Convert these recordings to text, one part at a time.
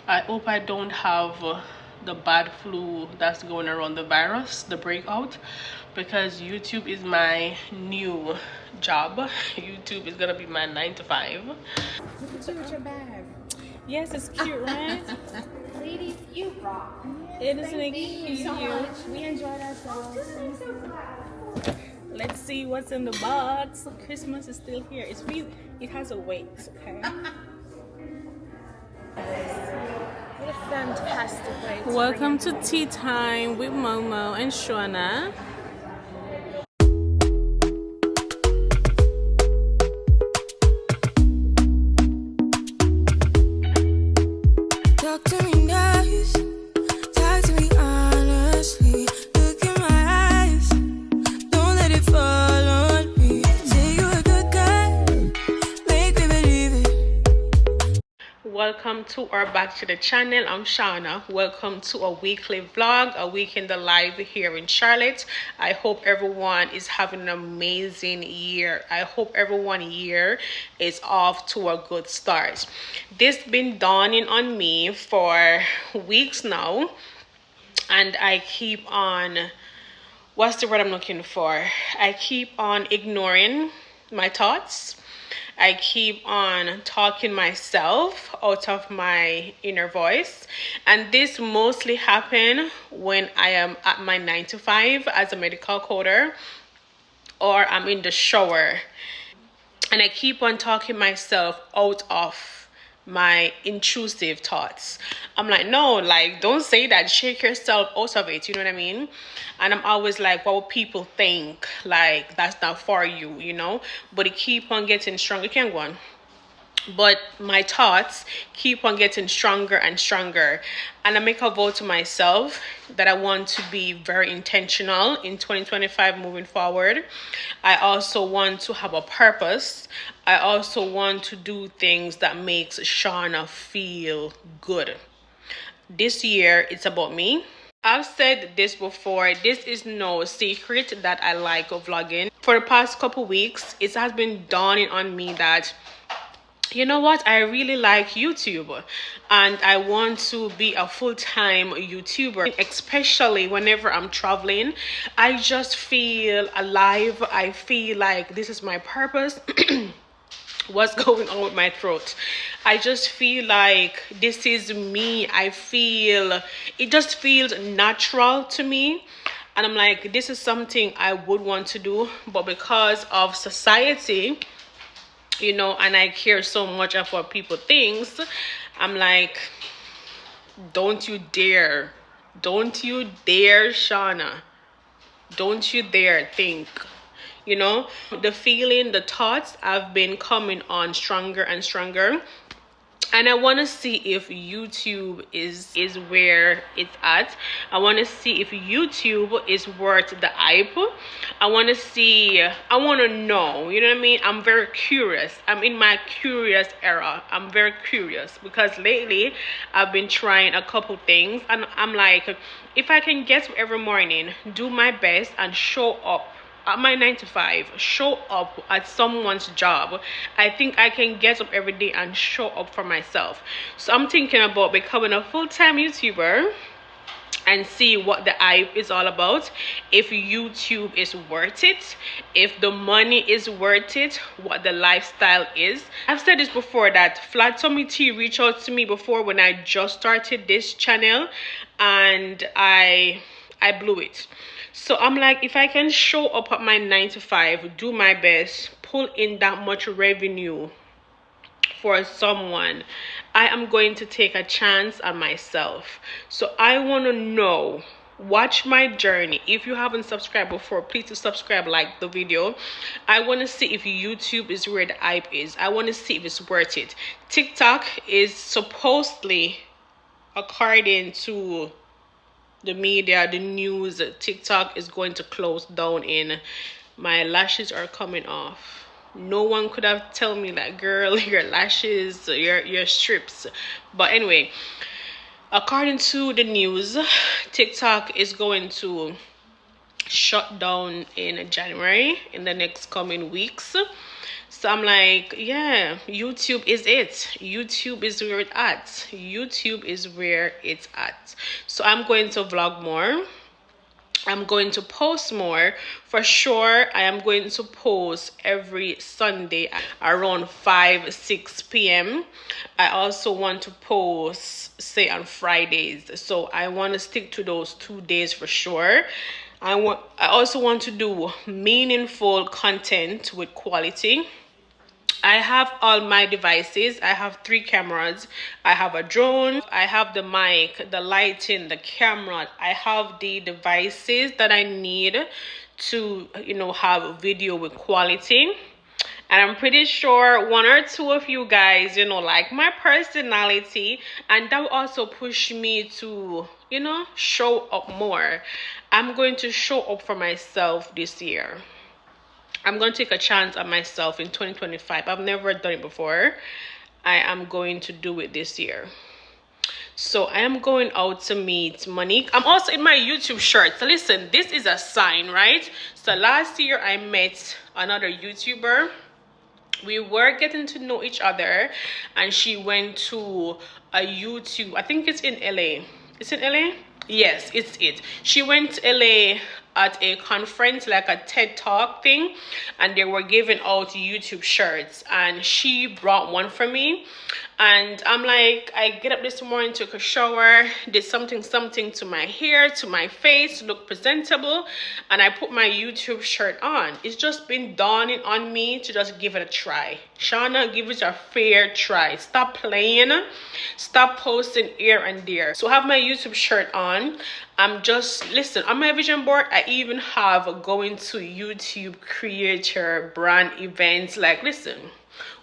I hope I don't have the bad flu that's going around, the virus, the breakout, because YouTube is my new job. YouTube is gonna be my 9 to 5. Look at you with your bag. Yes, it's cute, right? Ladies, you rock. Isn't it Thank you so cute? much. We enjoyed ourselves. I'm so glad. Let's see what's in the box. Christmas is still here. It has a weight, okay? What a fantastic way to Welcome bring to tea time with Momo and Shawna. Talk to me nice, talk to me honestly. Look in my eyes, don't let it fall on me. Say you a good guy, make me believe it. Welcome to or back to the channel. I'm Shawna. Welcome to a weekly vlog, a week in the life here in Charlotte. I hope everyone is having an amazing year. I hope everyone year is off to a good start. This been dawning on me for weeks now, and I keep on, what's the word I'm looking for? I keep on ignoring my thoughts. I keep on talking myself out of my inner voice. And this mostly happen when I am at my 9 to 5 as a medical coder, or I'm in the shower. And I keep on talking myself out of my intrusive thoughts. I'm like, no, like, don't say that. Shake yourself out of it. You know what I mean? And I'm always like, what will people think? Like, that's not for you, you know? But it keep on getting stronger. You can go on. But my thoughts keep on getting stronger and stronger. And I make a vow to myself that I want to be very intentional in 2025 moving forward. I also want to have a purpose. I also want to do things that makes Shawna feel good. This year, it's about me. I've said this before. This is no secret that I like vlogging. For the past couple weeks, it has been dawning on me that, you know what, I really like YouTube and I want to be a full-time YouTuber, especially whenever I'm traveling. I just feel alive. I feel like this is my purpose. What's going on with my throat? I just feel like this is me. I feel it just feels natural to me. And I'm like, this is something I would want to do, but because of society, you know, and I care so much of what people think, I'm like, don't you dare, Shawna, don't you dare think, you know. The feeling, the thoughts have been coming on stronger and stronger. And I want to see if YouTube is where it's at. I want to see if YouTube is worth the hype. I want to know, you know what I mean? I'm very curious. I'm in my curious era. I'm very curious because lately I've been trying a couple things. And I'm like, if I can get up every morning, do my best and show up at my 9 to 5, show up at someone's job, I think I can get up every day and show up for myself. So I'm thinking about becoming a full-time YouTuber and see what the hype is all about, if YouTube is worth it, if the money is worth it, what the lifestyle is. I've said this before that Flat Tummy Tea reached out to me before when I just started this channel, and I blew it. So I'm like, if I can show up at my 9 to 5, do my best, pull in that much revenue for someone, I am going to take a chance on myself. So I want to know, watch my journey. If you haven't subscribed before, please subscribe, like the video. I want to see if YouTube is where the hype is. I want to see if it's worth it. TikTok is supposedly, according to the media, the news, TikTok is going to close down. In my lashes are coming off. No one could have told me like, girl, your lashes, your strips. But anyway, according to the news, TikTok is going to shut down in January, in the next coming weeks. So I'm like, yeah, YouTube is it. YouTube is where it's at. YouTube is where it's at. So I'm going to vlog more. I'm going to post more for sure. I am going to post every Sunday around 5-6 p.m. I also want to post say on Fridays, so I want to stick to those 2 days for sure. I also want to do meaningful content with quality. I have all my devices. I have 3 cameras. I have a drone. I have the mic, the lighting, the camera. I have the devices that I need to, have video with quality. And I'm pretty sure 1 or 2 of you guys, like my personality, and that will also push me to, show up more. I'm going to show up for myself this year. I'm going to take a chance on myself in 2025. I've never done it before. I am going to do it this year. So I am going out to meet Monique. I'm also in my YouTube shirt. So listen, this is a sign, right? So last year I met another YouTuber. We were getting to know each other, and she went to a YouTube, I think it's in LA. It's in LA? Yes, it's it. She went to LA at a conference, like a TED Talk thing, and they were giving out YouTube shirts, and she brought one for me. And I'm like, I get up this morning, took a shower, did something to my hair, to my face, look presentable, and I put my YouTube shirt on. It's just been dawning on me to just give it a try. Shawna, give it a fair try. Stop playing. Stop posting here and there. So I have my YouTube shirt on. I'm just, listen, on my vision board, I even have going to YouTube creator brand events. Like, listen,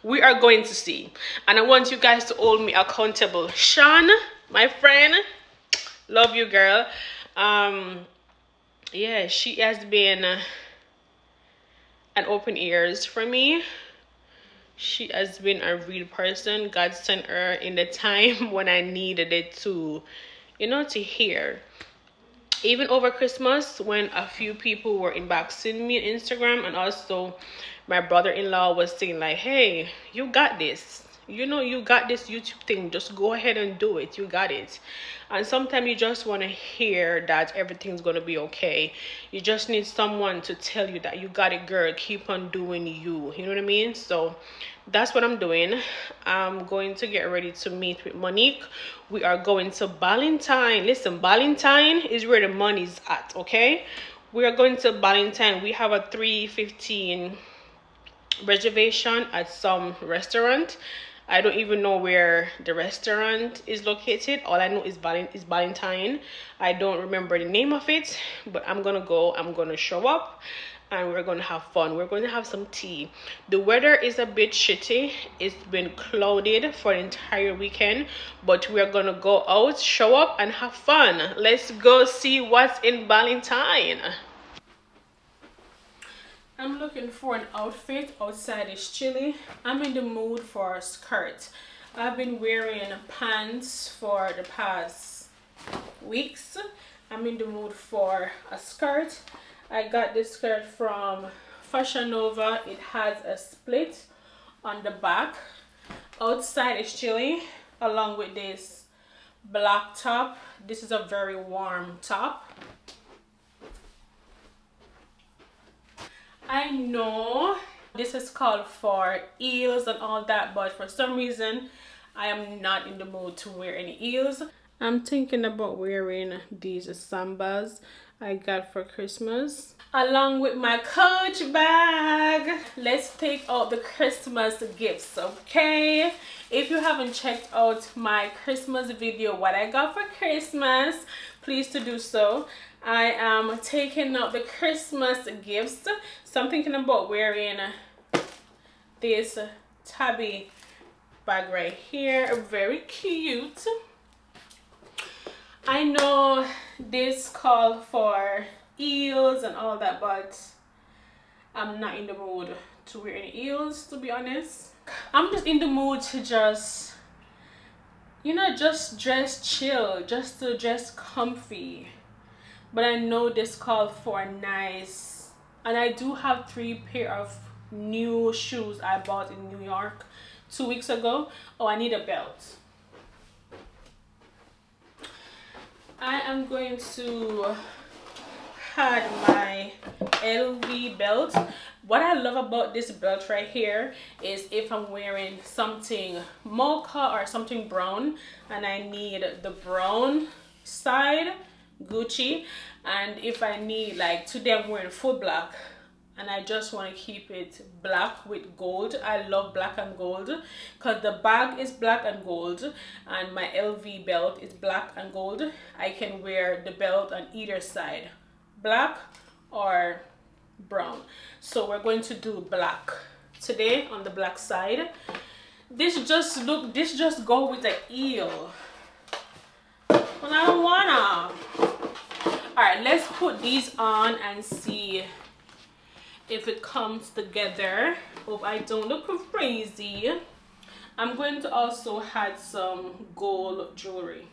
we are going to see, and I want you guys to hold me accountable. Sean, my friend, love you, girl. Yeah, she has been an open ears for me. She has been a real person. God sent her in the time when I needed it to, to hear. Even over Christmas, when a few people were inboxing me on Instagram, and also my brother-in-law was saying like, hey, you got this. You got this YouTube thing. Just go ahead and do it. You got it. And sometimes you just want to hear that everything's going to be okay. You just need someone to tell you that you got it, girl. Keep on doing you. You know what I mean? So that's what I'm doing. I'm going to get ready to meet with Monique. We are going to Valentine. Listen, Valentine is where the money's at, okay? We are going to Valentine. We have a 3:15 reservation at some restaurant. I don't even know where the restaurant is located. All I know is Valentine. I don't remember the name of it, but I'm gonna go. I'm gonna show up, and we're gonna have fun. We're gonna have some tea. The weather is a bit shitty. It's been clouded for the entire weekend, but we're gonna go out, show up, and have fun. Let's go see what's in Valentine. I'm looking for an outfit. Outside is chilly. I'm in the mood for a skirt. I've been wearing pants for the past weeks. I'm in the mood for a skirt. I got this skirt from Fashion Nova. It has a split on the back. Outside is chilly, along with this black top. This is a very warm top. I know this is called for heels and all that, but for some reason I am not in the mood to wear any heels. I'm thinking about wearing these sambas I got for Christmas along with my Coach bag. Let's take out the Christmas gifts, okay? If you haven't checked out my Christmas video, what I got for Christmas, please to do so. I am taking out the Christmas gifts. So I'm thinking about wearing this tabby bag right here. Very cute. I know this called for heels and all that, but I'm not in the mood to wear any heels, to be honest. I'm just in the mood to just, just dress chill, just to dress comfy. But I know this called for nice, and I do have 3 pair of new shoes I bought in New York 2 weeks ago. Oh, I need a belt. I am going to add my LV belt. What I love about this belt right here is if I'm wearing something mocha or something brown and I need the brown side Gucci, and if I need, like today I'm wearing full black and I just want to keep it black with gold. I love black and gold because the bag is black and gold and my LV belt is black and gold. I can wear the belt on either side, black or brown. So we're going to do black today on the black side. This just go with the eel, but I don't wanna. All right, let's put these on and see if it comes together. Hope I don't look crazy. I'm going to also add some gold jewelry.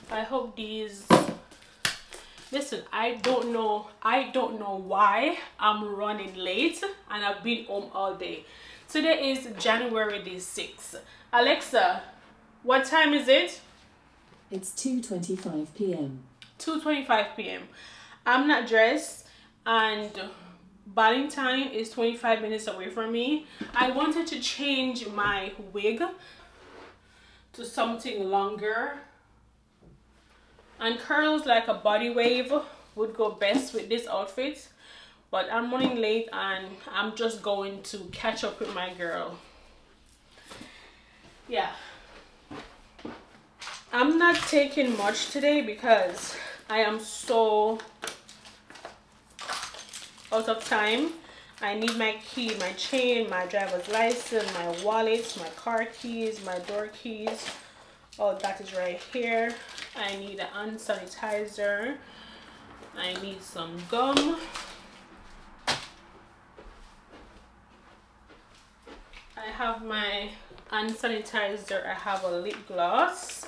I hope these, listen, I don't know why I'm running late and I've been home all day. Today is January the 6th. Alexa, what time is it? It's 2:25 p.m. 2:25 p.m. I'm not dressed and bathing time is 25 minutes away from me. I wanted to change my wig to something longer, and curls like a body wave would go best with this outfit, but I'm running late and I'm just going to catch up with my girl. Yeah, I'm not taking much today because I am so out of time. I need my key, my chain, my driver's license, my wallet, my car keys, my door keys. All that is right here. I need an hand sanitizer. I need some gum. I have my hand sanitizer. I have a lip gloss.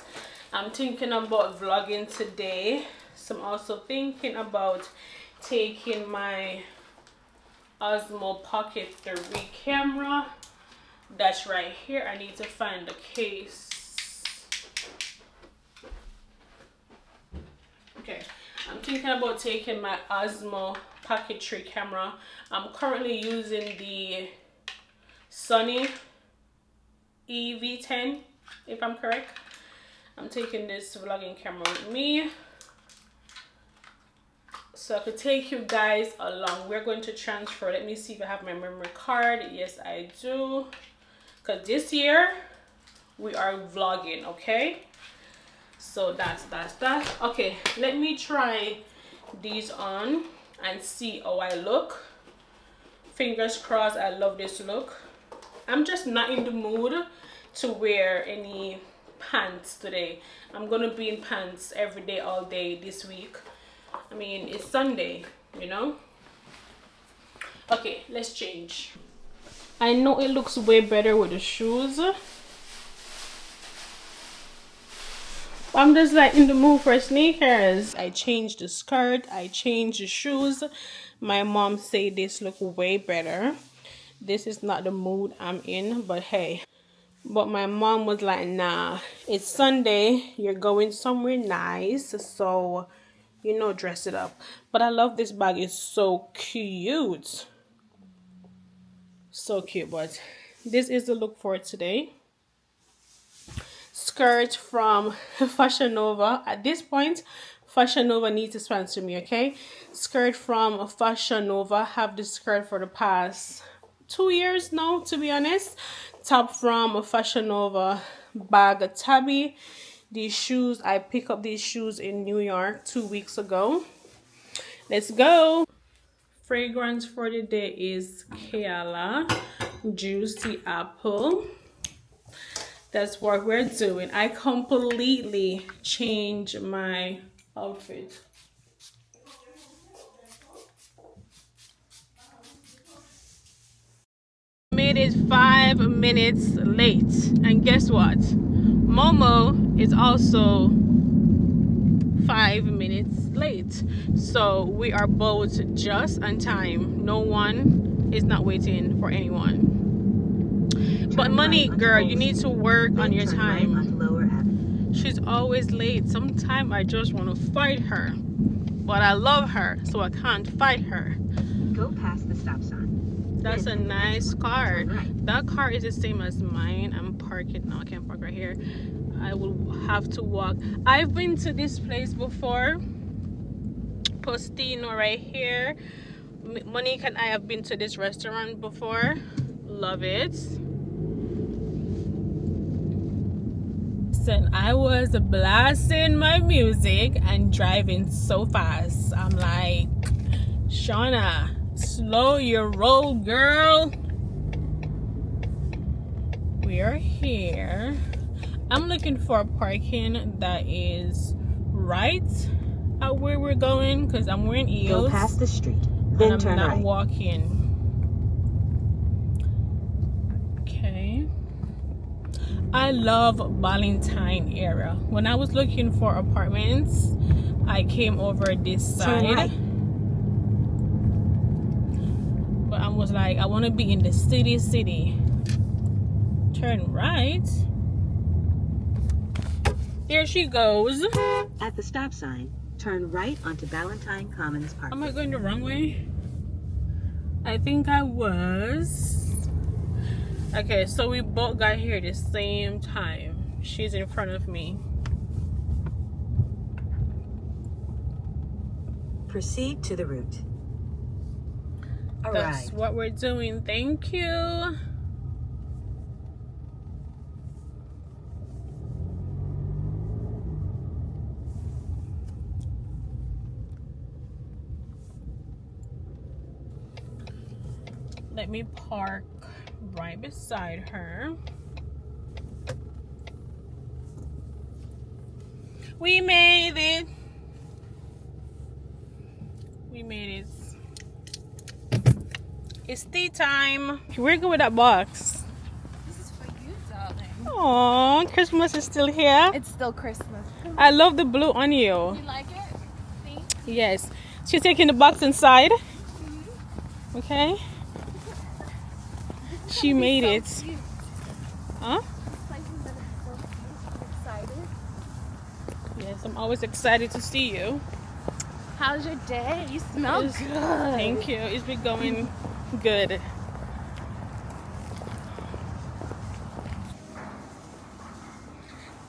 I'm thinking about vlogging today. So I'm also thinking about taking my Osmo Pocket 3 camera. That's right here. I need to find the case. Okay, I'm thinking about taking my Osmo Pocket 3 camera. I'm currently using the Sony EV10, if I'm correct. I'm taking this vlogging camera with me so I could take you guys along. We're going to transfer. Let me see if I have my memory card. Yes, I do, because this year we are vlogging. Okay, so that's that. Okay, let me try these on and see how I look. Fingers crossed. I love this look. I'm just not in the mood to wear any pants today. I'm gonna be in pants every day, all day this week. I mean, it's Sunday, you know. Okay, let's change. I know it looks way better with the shoes. I'm just like in the mood for sneakers. I changed the skirt, I changed the shoes. My mom said this look way better. This is not the mood I'm in, but hey. But my mom was like, nah, it's Sunday, you're going somewhere nice, so you know, dress it up. But I love this bag. It's so cute, so cute. But this is the look for today. Skirt from Fashion Nova. At this point, Fashion Nova needs to sponsor me, okay? Skirt from Fashion Nova. Have this skirt for the past 2 years now, to be honest. Top from Fashion Nova. Bag tabby. These shoes, I picked up these shoes in New York 2 weeks ago. Let's go. Fragrance for the day is Keala Juicy Apple. That's what we're doing. I completely changed my outfit. Made it 5 minutes late, and guess what? Momo is also 5 minutes late, so we are both just on time. No one It's not waiting for anyone. But Monique, girl, you need to work on your time. She's always late. Sometimes I just want to fight her. But I love her, so I can't fight her. Go past the stop sign. That's a nice car. Right. That car is the same as mine. I'm parking now. I can't park right here. I will have to walk. I've been to this place before. Postino right here. Monique and I have been to this restaurant before. Love it. And I was blasting my music and driving so fast. I'm like, Shawna, slow your roll, girl. We are here. I'm looking for parking that is right at where we're going because I'm wearing heels. Go past the street, then and I'm turn not right. walking. Okay. I love Valentine area. When I was looking for apartments, I came over this side. Right. But I was like, I want to be in the city. Turn right. There she goes. At the stop sign, turn right onto Valentine Commons Park. Am I going the wrong way? I think I was. Okay, so we both got here at the same time. She's in front of me. Proceed to the route. That's Arrive. what we're doing. Thank you. Let me park right beside her. We made it. We made it. It's tea time. Where you go with that box? This is for you, darling. Oh, Christmas is still here. It's still Christmas. I love the blue on you. You like it? See? Yes. She's taking the box inside. Okay. She made it. Huh? Yes, I'm always excited to see you. How's your day? You smell It's- good. Thank you. It's been going good.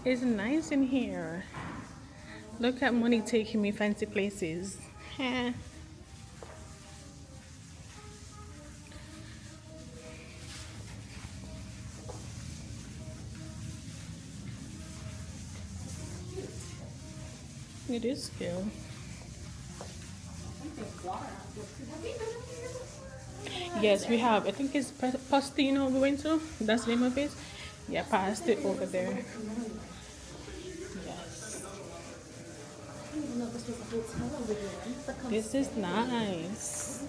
It's nice in here. Look at Monique taking me fancy places. Eh. It is cute. Yes, we have. I think it's Postino we went to. That's the name of it. Yeah, past it over there. Yes. This is nice.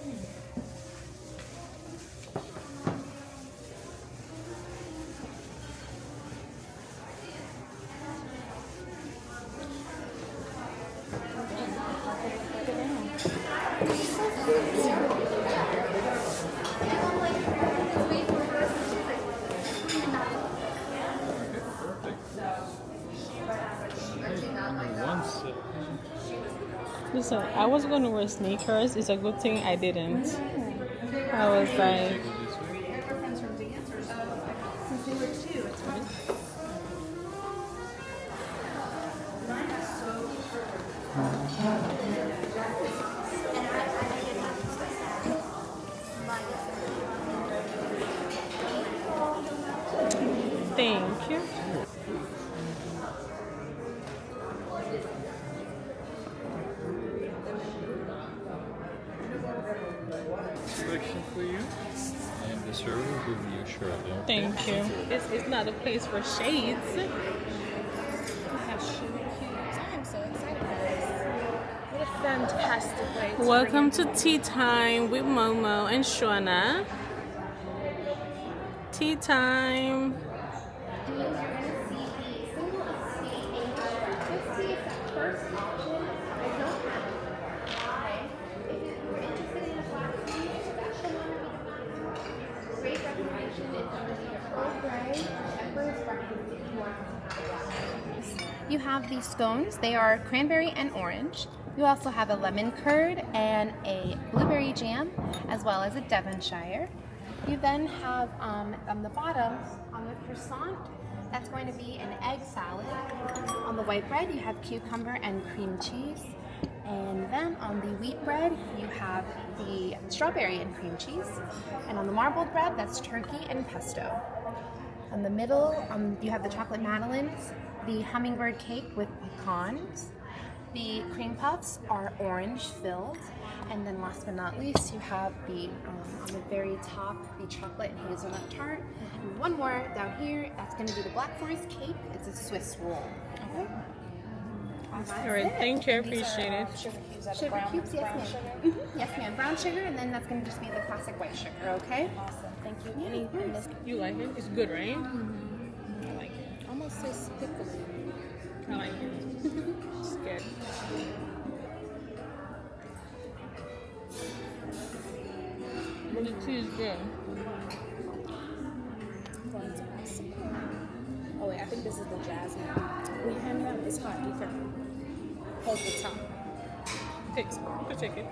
Listen, I was going to wear sneakers. It's a good thing I didn't. I was like, thank you. Selection for you. And the server will give you shortly. Okay? Thank you. This is not a place for shades. I am so excited for this. What a fantastic way to Welcome to tea time with Momo and Shawna. Tea time. You have the scones. They are cranberry and orange. You also have a lemon curd and a blueberry jam, as well as a Devonshire. You then have on the bottom, on the croissant, that's going to be an egg salad. On the white bread, you have cucumber and cream cheese. And then on the wheat bread, you have the strawberry and cream cheese. And on the marbled bread, that's turkey and pesto. On the middle, you have the chocolate madeleines, the hummingbird cake with pecans. The cream puffs are orange filled. And then last but not least, you have the, on the very top, the chocolate and hazelnut tart. And one more down here, that's going to be the Black Forest cake. It's a Swiss roll. Okay. All right, thank you, I appreciate it. Sugar cubes, yes ma'am. Mm-hmm. Yes ma'am, brown sugar, and then that's going to just be the classic white sugar, okay? Awesome, thank you. You like it? It's good, right? Mm-hmm. I like it. Almost tastes pickly. I like it. It's good. But the tea is good. Going to have some. Oh wait, I think this is the jasmine. Will you hand me that? It's hot. Be careful. Hold the top. You can take it.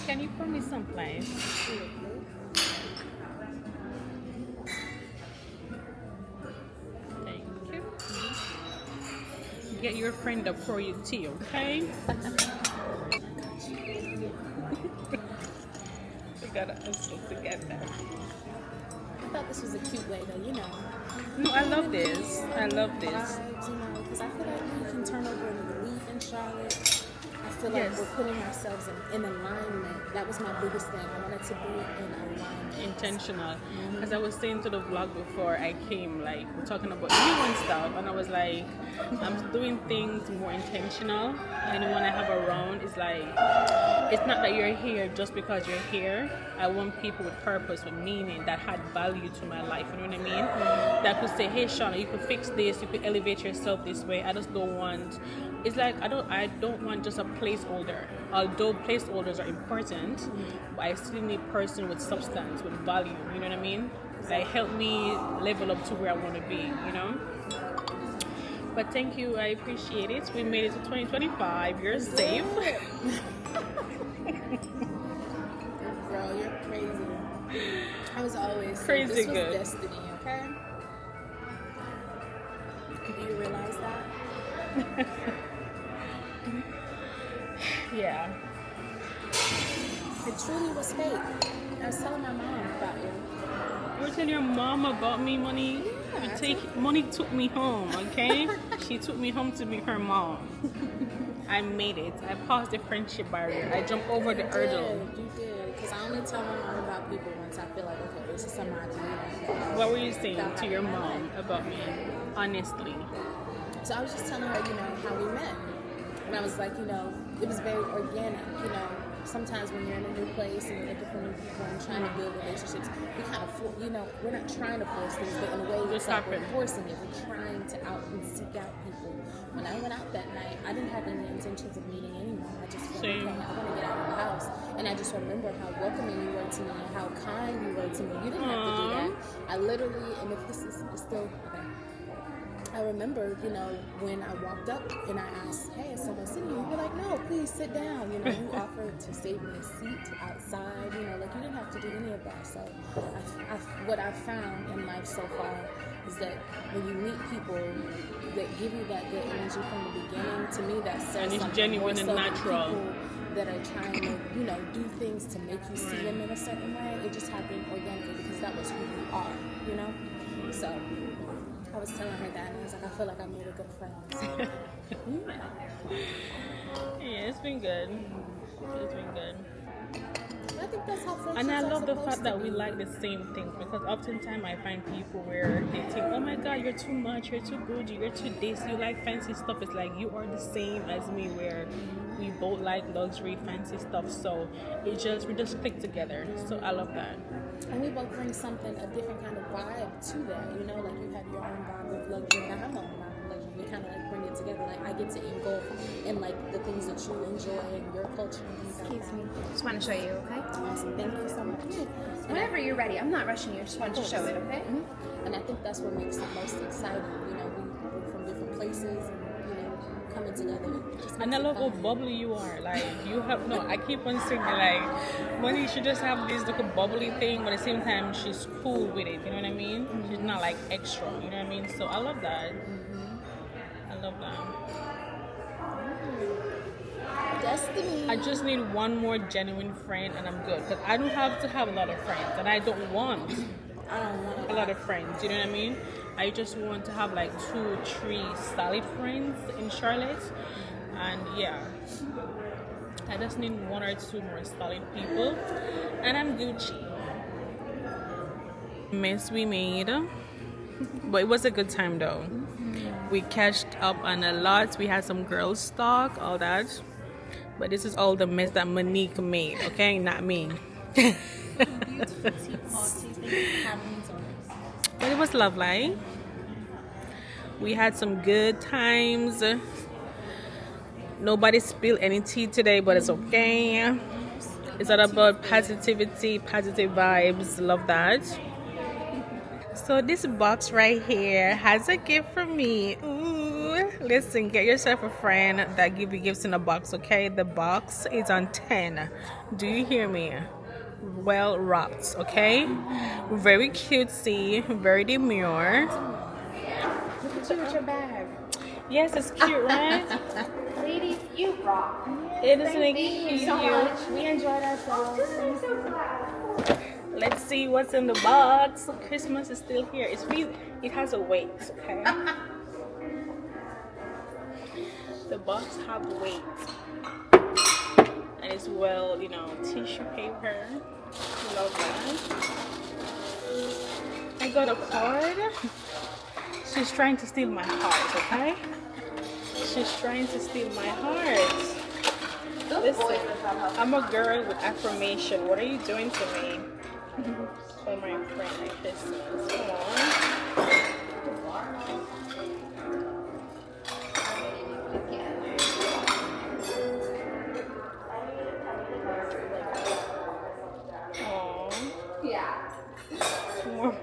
Can you pour me some, please? Thank you. Get your friend to pour you tea, okay? We gotta hustle together. I thought this was a cute way though, you know. No, I love this. I love this. Vibes, you know, because I feel like we can turn over a new leaf in Charlotte. I feel like Yes. we're putting ourselves in alignment. That was my biggest thing. I wanted to be in alignment. Intentional. As I was saying to the vlog before I came, like we're talking about you and stuff, and I was like, I'm doing things more intentional. Anyone I have around is like, it's not that you're here just because you're here. I want people with purpose, with meaning, that had value to my life. You know what I mean? That could say, hey Shawna, you could fix this, you could elevate yourself this way. I just don't want. It's like I don't want just a placeholder. Although placeholders are important, but I still need a person with substance, with value. You know what I mean? Like help me level up to where I want to be. You know. But thank you, I appreciate it. We made it to 2025. You're safe. Girl, you're crazy. I was always Crazy this was good. destiny, okay? Do you realize that? Yeah. It truly was fate. I was telling my mom about you. You were telling your mom about me, Monique? Yeah, Monique took me home, okay? She took me home to be her mom. I made it. I passed the friendship barrier. I jumped over the hurdle. You did. Because I only tell my mom about people once I feel like, okay, this is somebody, you know. What were you saying to your mom about me? Honestly. So I was just telling her, you know, how we met. And I was like, you know, it was very organic, you know. Sometimes when you're in a new place and you're looking for new people and trying to build relationships, we kind of, you know, we're not trying to force things, but in a way, it's like we're forcing it. We're trying to out and seek out people. When I went out that night, I didn't have any intentions of meeting anyone. I just felt like, okay, I want to get out of the house. And I just remember how welcoming you were to me and how kind you were to me. You didn't have to do that. I literally, and if this is still, okay. I remember, you know, when I walked up and I asked, hey, is someone sitting here? You were like, no, please sit down. You know, you offered to save me a seat outside. You know, like you didn't have to do any of that. So what I've found in life so far is that when you meet people that give you that good energy from the beginning, to me that says and it's something genuine and more so natural. People that are trying to, you know, do things to make you see them in a certain way. It just happened organically because that was who you are, you know? So I was telling her that, and I was like, I feel like I made a good friend. So, Yeah, it's been good. It's been good. I think that's how friendships And I are love the supposed fact to that be. we like the same things, because oftentimes I find people where they think, oh my god, you're too much, you're too good, you're too this, you like fancy stuff. It's like you are the same as me, where we both like luxury, fancy stuff. So we just click together. So I love that. And we both bring something, a different kind of vibe to that, you know, like you have your own vibe of luxury, and I have my own vibe of luxury. we kind of like bring it together. Like I get to engulf in like the things that you enjoy and your culture and things like Excuse that. me. Just want to show you, okay? Awesome. Thank you so much. Whenever you're ready. I'm not rushing you. Just wanted to show it, okay? And I think that's what makes it most exciting. You know, we're from different places and, you know, coming together. And I love how bubbly you are. Like, you have, no, I keep on singing, like, Monique, she just have this little bubbly thing, but at the same time, she's cool with it. You know what I mean? She's not like extra. You know what I mean? So I love that. I love that. Destiny. I just need one more genuine friend and I'm good. Because I don't have to have a lot of friends. And I don't want a lot of friends. You know what I mean? I just want to have like 2 or 3 solid friends in Charlotte. And yeah. I just need 1 or 2 more solid people. And I'm Gucci. Mess we made. But it was a good time though. We catched up on a lot. We had some girls talk, all that. But this is all the mess that Monique made, okay? Not me. But it was lovely. We had some good times. Nobody spilled any tea today, but it's okay. It's all about positivity, positive vibes. Love that. So this box right here has a gift for me. Ooh. Listen, get yourself a friend that give you gifts in a box, okay? The box is on 10. Do you hear me? Well wrapped, okay? Very cutesy, very demure. Look at you with your bag. Yes, it's cute, right? Ladies, you rock. Isn't it Thank you cute? so much. We enjoyed ourselves. Let's see what's in the box. Christmas is still here. It has a weight, okay? The box have weight. And it's well, you know, tissue paper. Love that. I got a card. She's trying to steal my heart, okay? She's trying to steal my heart. Listen, I'm a girl with affirmation. What are you doing to me? For my friend at Christmas. Come on. More.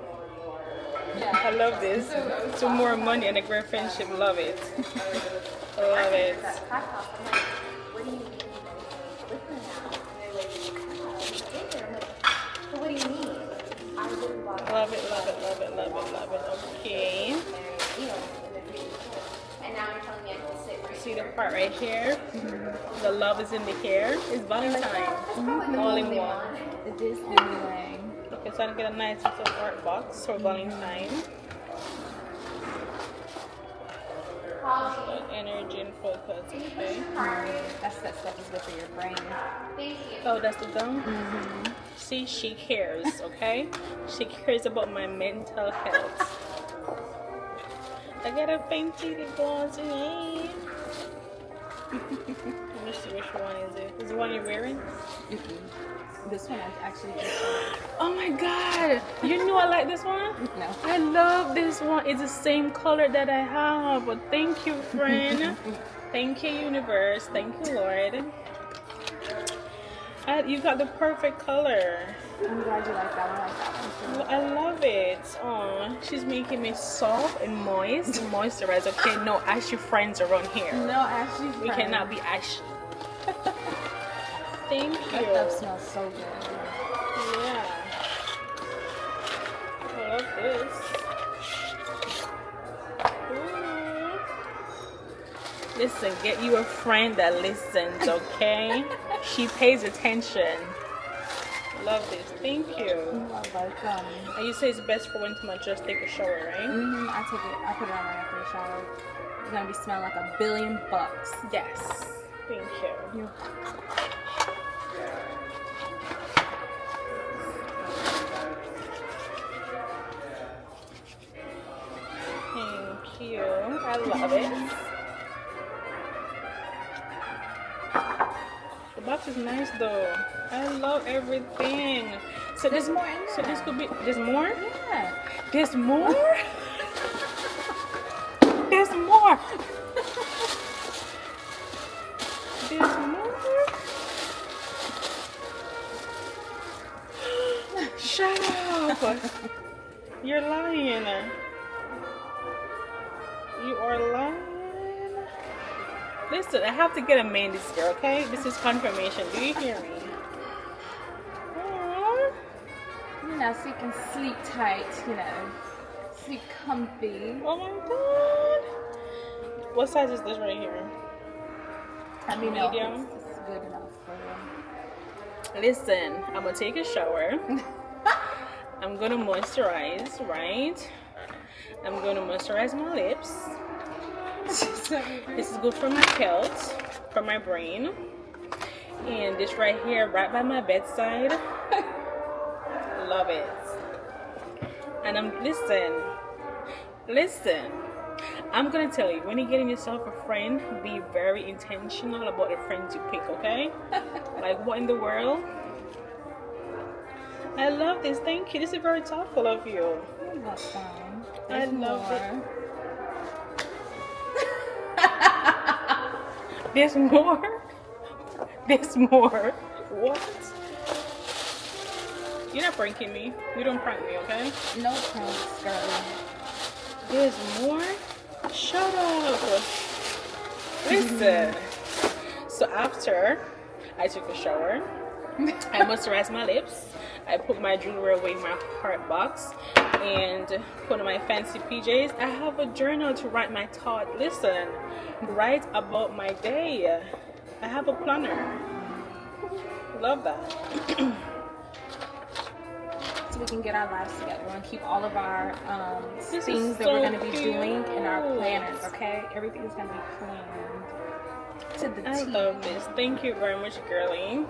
I love this. 2 more money and a great friendship. Love it. Love it. What do you need? What do you need? Love it, love it, love it, love it, love it. Okay. And now you're telling me I can sit right See the part right here? The love is in the hair. It's Valentine. All in one. It is anyway. Okay, so I'm gonna get a nice little art box for Valentine. Energy and focus, okay? That stuff is good for your brain. Oh, that's the gum? See, she cares, okay? She cares about my mental health. I got a painted gloss in it. Let me see which one is it. Is the one you're wearing? This one I actually Oh my god! You knew I like this one? No. I love this one. It's the same color that I have. But thank you, friend. Thank you, universe. Thank you, Lord. You got the perfect color. I'm glad you like that one. I like that one too. I love it. Oh, she's making me soft and moist. Moisturized. Okay, no ashy friends around here. No, Ashley. We cannot be ashy. Thank you. That stuff smells so good. Yeah. I love this. Ooh. Listen, get you a friend that listens, okay? She pays attention. Love this. Thank you. You're welcome. And you say it's best for when to just take a shower, right? I put it on right after the shower. It's gonna be smelling like $1 billion. Yes. Thank you. Thank you. I love it. The box is nice though. I love everything. So There's more in So there. this could be. There's more. Yeah. There's more. There's more. more. There's more. Shut up. You're lying. You are lying. Listen, I have to get a man this year, okay? This is confirmation. Do you hear me? Aww. You know, so you can sleep tight, you know. Sleep comfy. Oh my god. What size is this right here? I mean, medium. It's good enough for you. Listen, I'm gonna take a shower. I'm gonna moisturize, right? I'm gonna moisturize my lips. This is good for my health, for my brain. And this right here, right by my bedside. Love it. And listen. I'm gonna tell you, when you're getting yourself a friend, be very intentional about the friends you pick, okay? Like, what in the world? I love this. Thank you. This is very thoughtful of you. You're welcome. I love it. There's more. There's more. What? You're not pranking me. You don't prank me, okay? No pranks, girl. There's more? Shut up. Listen. So after I took a shower, I moisturized my lips. I put my jewelry away in my heart box and put on my fancy PJs. I have a journal to write my thought. Listen, write about my day. I have a planner. Love that. So we can get our lives together and keep all of our This things is that so we're going to be doing in our cute. planners, okay? Everything's going to be planned to the I T. love this. Thank you very much, girlie.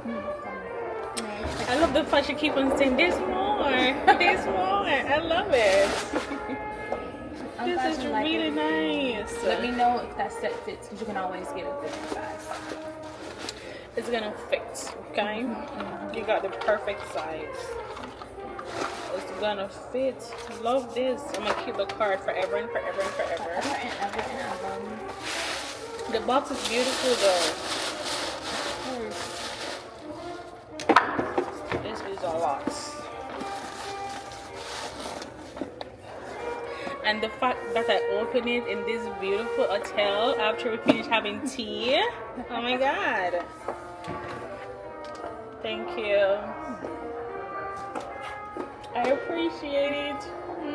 Nice. I love the fact you keep on saying, there's more. There's more. I love it. I'm This glad is you like really it. nice. Let me know if that set fits, because you can always get a different size. It's gonna fit, okay? You got the perfect size. It's gonna fit. Love this. I'm gonna keep the card forever and forever and forever. Ever and ever and ever. The box is beautiful though. This is a lot. And the fact that I opened it in this beautiful hotel after we finished having tea. Oh my god. Thank you. I appreciate it.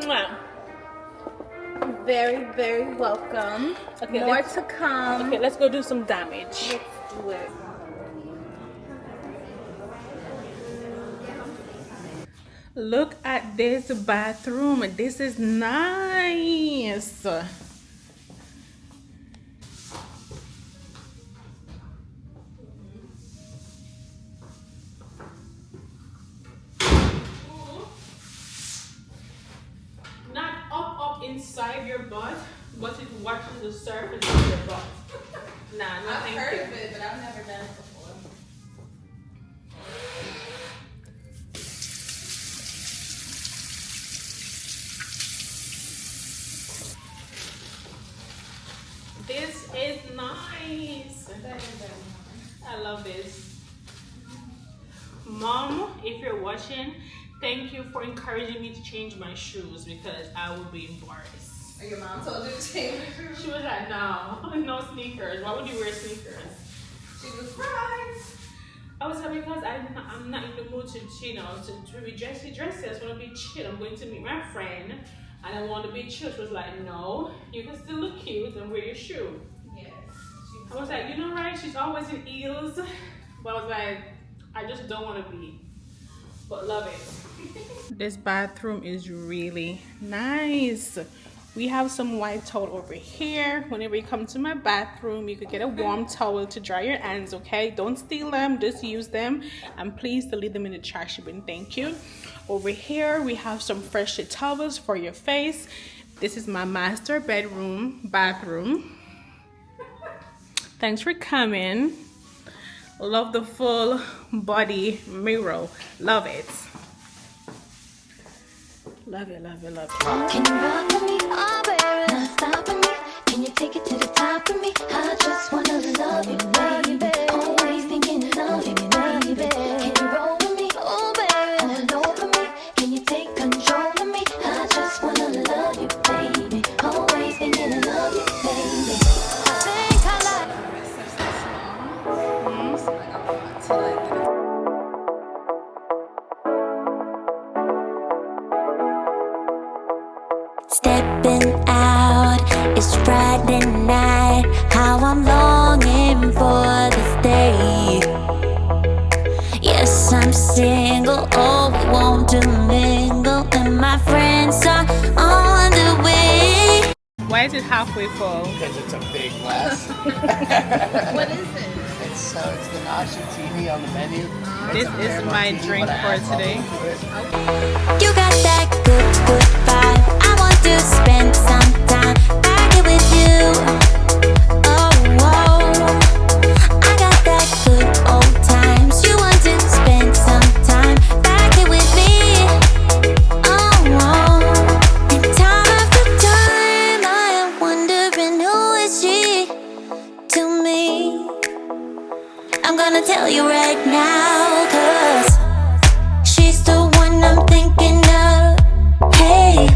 Mwah. Very, very welcome. Okay, More let's- to come. Okay, let's go do some damage. Let's do it. Look at this bathroom. This is nice. Not up inside your butt, but it watches the surface of your butt. Nah, no thank you. it, but I've never done it before. This is nice. I love this. Mom, if you're watching, thank you for encouraging me to change my shoes because I would be embarrassed. Your mom told you to change your shoes? She was like, no, no sneakers. Why would you wear sneakers? She was right. I was like, because I'm not in the mood to be dressy. I just want to be chill. I'm going to meet my friend and I want to be chill. She was like, no, you can still look cute and wear your shoe. Yes. I was like, you know, right? She's always in heels. But I was like, I just don't want to be. But love it. This bathroom is really nice. We have some white towel over here. Whenever you come to my bathroom, you could get a warm towel to dry your hands, okay? Don't steal them, just use them. And please leave them in the trash bin, thank you. Over here, we have some fresh towels for your face. This is my master bathroom. Thanks for coming. Love the full body mirror. Love it. Love it, love it, love it. Can you rock with me, oh baby? Not stopping me. Can you take it to the top with me? I just wanna love you, baby. Always thinking of you, baby. Can you roll with me? Oh, baby. All over me. Can you take control of me? I just wanna love you, baby. Always thinking of you, baby. I think I like. So like I want to like get it. Stepping out, it's Friday night. How I'm longing for this day. Yes, I'm single. Oh, we want to mingle, and my friends are on the way. Why is it halfway full? Because it's a big glass. What is it? It's the Nashatini on the menu. This is my drink for today. You got that good, good vibe. I want to spend some time back here with you. Oh, whoa. I got that good old times. You want to spend some time back here with me. Oh, whoa. And time after time, I am wondering who is she to me. I'm gonna tell you right now, 'cause she's the one I'm thinking of. Hey,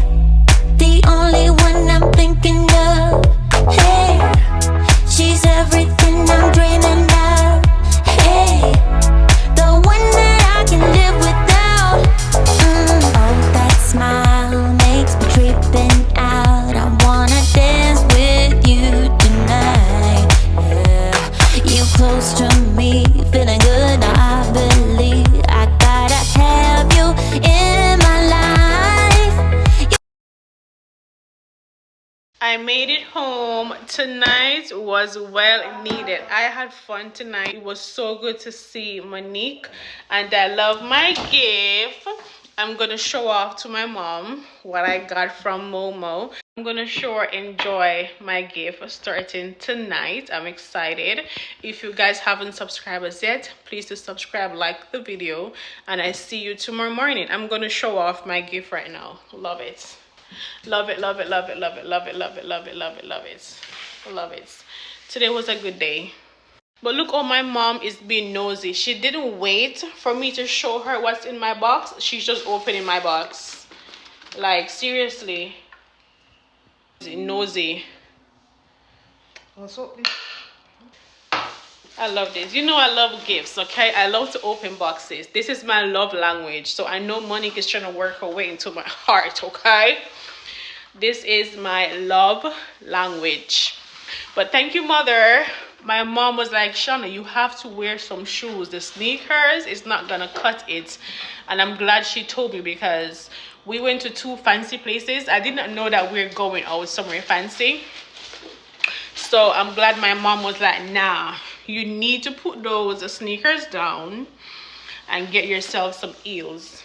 the only one I'm thinking of. Hey, she's everything I'm dreaming of. Hey, the one that I can live without. Oh, that smile makes me tripping out. I wanna dance with you tonight. Yeah, you close to me, feeling good. I believe I gotta have you in my life. I made it home. Tonight was well needed. I had fun tonight. It was so good to see Monique, and I love my gift. I'm gonna show off to my mom what I got from Momo. I'm gonna sure enjoy my gift starting tonight. I'm excited. If you guys haven't subscribed as yet, please do subscribe, like the video, and I see you tomorrow morning. I'm gonna show off my gift right now. Love it. Love it, love it, love it, love it, love it, love it, love it, love it, love it. Love it. Today was a good day. But look, oh, my mom is being nosy. She didn't wait for me to show her what's in my box. She's just opening my box. Like, seriously. Nosy. I love this. You know I love gifts, okay? I love to open boxes. This is my love language. So I know Monique is trying to work her way into my heart, okay? This is my love language. But thank you, Mother. My mom was like, Shawna, you have to wear some shoes. The sneakers is not gonna cut it. And I'm glad she told me, because we went to 2 fancy places. I did not know that we're going out somewhere fancy. So I'm glad my mom was like, nah, you need to put those sneakers down and get yourself some heels.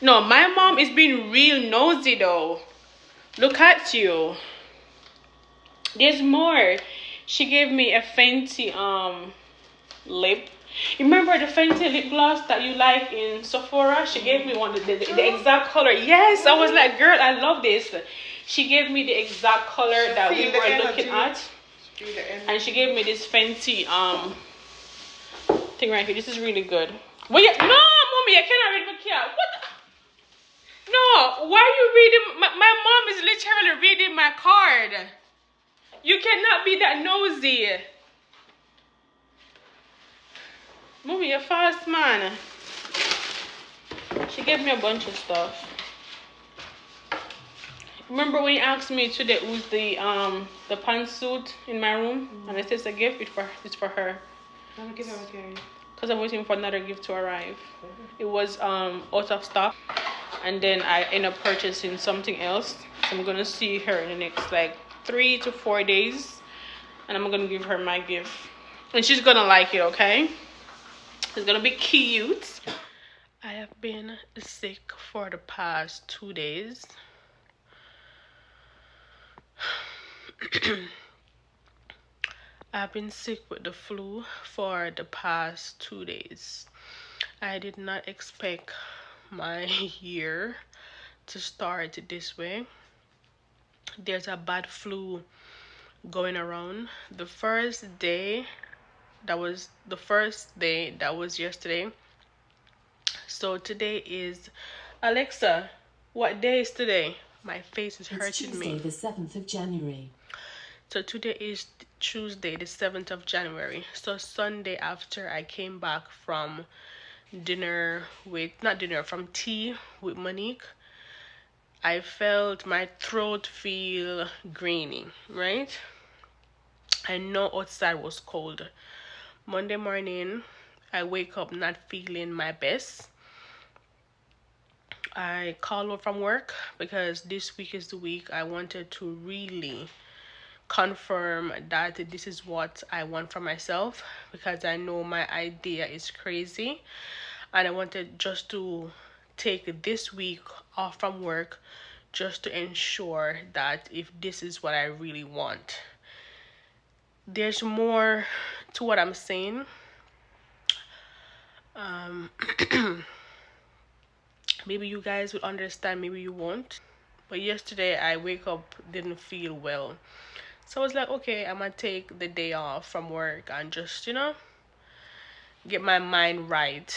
No, my mom is being real nosy though. Look at you. There's more. She gave me a Fenty lip. You remember the Fenty lip gloss that you like in Sephora? She gave me one, the exact color. Yes, I was like, girl, I love this. She gave me the exact color that we were looking at. And she gave me this Fenty thing right here. This is really good. Well, yeah, no, mommy, I cannot read my cat. What the? No, why are you reading? My mom is literally reading my card. You cannot be that nosy. Mommy, you're fast, man. She gave me a bunch of stuff. Remember when you asked me today who's the pantsuit in my room? And I said it's a gift. It's for her. Because I'm waiting for another gift to arrive. It was out of stock. And then I ended up purchasing something else. So I'm gonna see her in the next like 3 to 4 days, and I'm gonna give her my gift, and she's gonna like it, okay? It's gonna be cute. I have been sick for the past 2 days. I've been sick with the flu for the past 2 days. I did not expect my year to start this way. There's a bad flu going around. The first day that was yesterday. So today is, Alexa, what day is today? My face is It's hurting Tuesday, me. the 7th of January. So today is Tuesday, the 7th of January. So Sunday after I came back from from tea with Monique, I felt my throat feel grainy, right? I know outside was cold. Monday morning, I wake up not feeling my best. I called off from work because this week is the week I wanted to really confirm that this is what I want for myself, because I know my idea is crazy, and I wanted just to take this week off from work just to ensure that if this is what I really want. There's more to what I'm saying. Maybe you guys will understand, maybe you won't. But yesterday I wake up didn't feel well. So I was like, okay, I'm gonna take the day off from work and just, get my mind right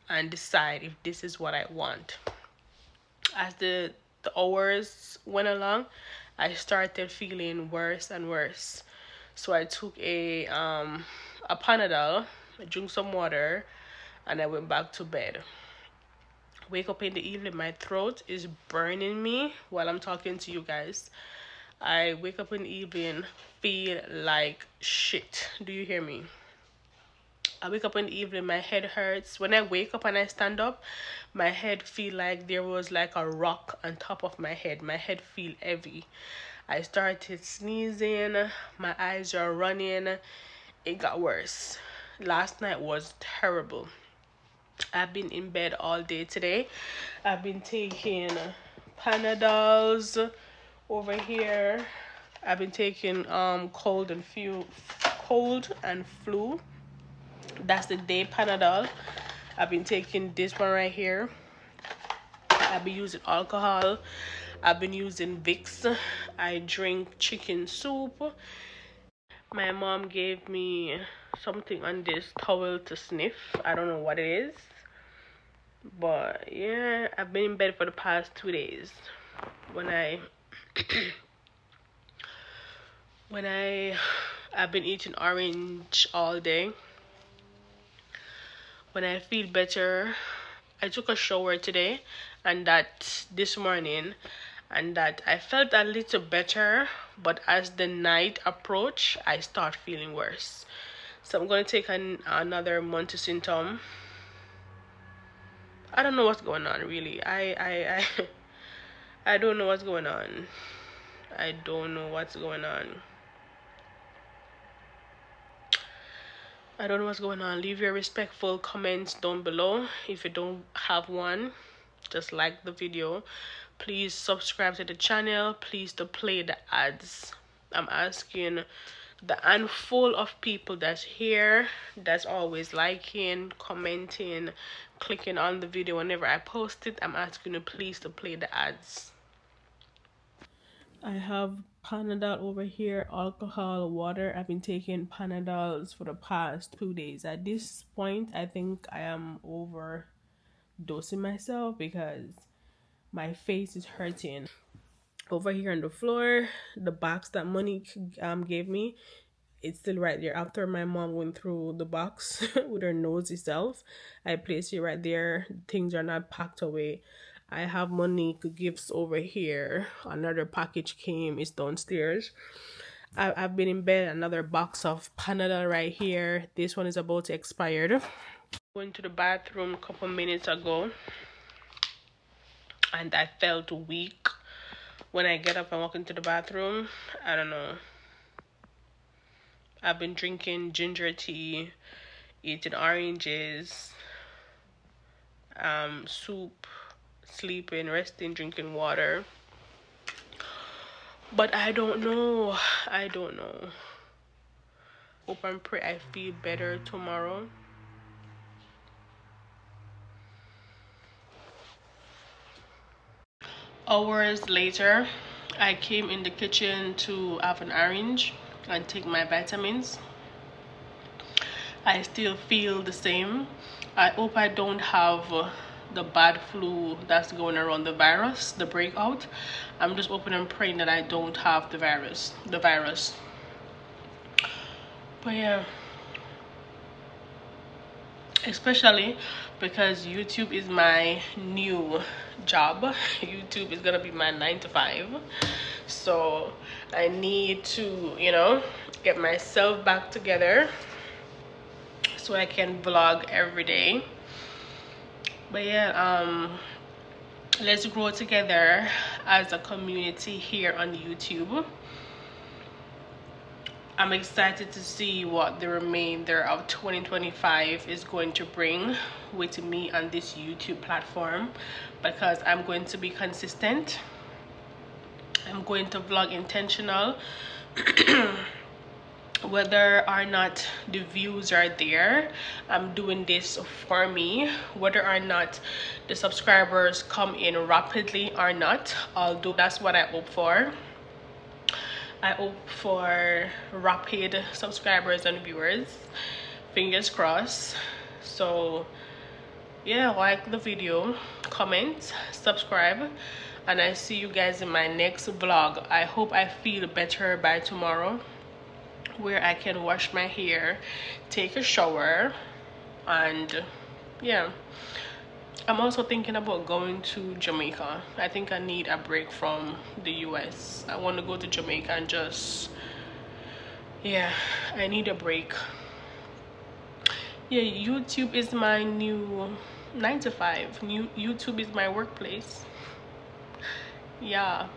and decide if this is what I want. As the hours went along, I started feeling worse and worse. So I took a Panadol, I drank some water, and I went back to bed. Wake up in the evening, my throat is burning me while I'm talking to you guys. I wake up in the evening, feel like shit. Do you hear me? I wake up in the evening, my head hurts. When I wake up and I stand up, my head feel like there was like a rock on top of my head. My head feel heavy. I started sneezing. My eyes are running. It got worse. Last night was terrible. I've been in bed all day today. I've been taking Panadols over here. I've been taking cold and flu. That's the day Panadol. I've been taking this one right here. I've been using alcohol. I've been using Vicks. I drink chicken soup. My mom gave me something on this towel to sniff. I don't know what it is. But yeah, I've been in bed for the past 2 days. I've been eating orange all day. When I feel better, I took a shower today and that this morning, and that I felt a little better, but as the night approached, I start feeling worse. So I'm going to take another multisymptom. I don't know what's going on, really. I don't know what's going on. I don't know what's going on. I don't know what's going on. Leave your respectful comments down below. If you don't have one, just like the video. Please subscribe to the channel. Please to play the ads. I'm asking the handful of people that's here, that's always liking, commenting, clicking on the video whenever I post it. I'm asking you please to play the ads. I have Panadol over here, alcohol, water. I've been taking Panadols for the past 2 days. At this point, I think I am overdosing myself because my face is hurting. Over here on the floor, the box that Monique gave me, it's still right there. After my mom went through the box with her nosy self, I placed it right there. Things are not packed away. I have Monique gifts over here. Another package came. It's downstairs. I've been in bed. Another box of Panadol right here. This one is about to expire. Went to the bathroom a couple minutes ago, and I felt weak. When I get up and walk into the bathroom, I don't know. I've been drinking ginger tea, eating oranges, soup, sleeping, resting, drinking water. But I don't know. Hope and pray I feel better tomorrow. Hours later, I came in the kitchen to have an orange. and take my vitamins. I still feel the same. I hope I don't have the bad flu that's going around, the virus, the breakout. I'm just hoping and praying that I don't have the virus. But yeah, especially because YouTube is my new job. YouTube is gonna be my 9 to 5, so I need to, you know, get myself back together so I can vlog every day. But yeah, let's grow together as a community here on YouTube. I'm excited to see what the remainder of 2025 is going to bring with me on this YouTube platform, because I'm going to be consistent. I'm going to vlog intentional. Whether or not the views are there, I'm doing this for me. Whether or not the subscribers come in rapidly or not, although that's what I hope for. I hope for rapid subscribers and viewers. Fingers crossed. So yeah, like the video, comment, subscribe, and I see you guys in my next vlog. I hope I feel better by tomorrow, where I can wash my hair, take a shower, and yeah. I'm also thinking about going to Jamaica. I think I need a break from the US. I want to go to Jamaica and just, yeah, I need a break. Yeah, YouTube is my new 9 to 5. YouTube is my workplace. Yeah.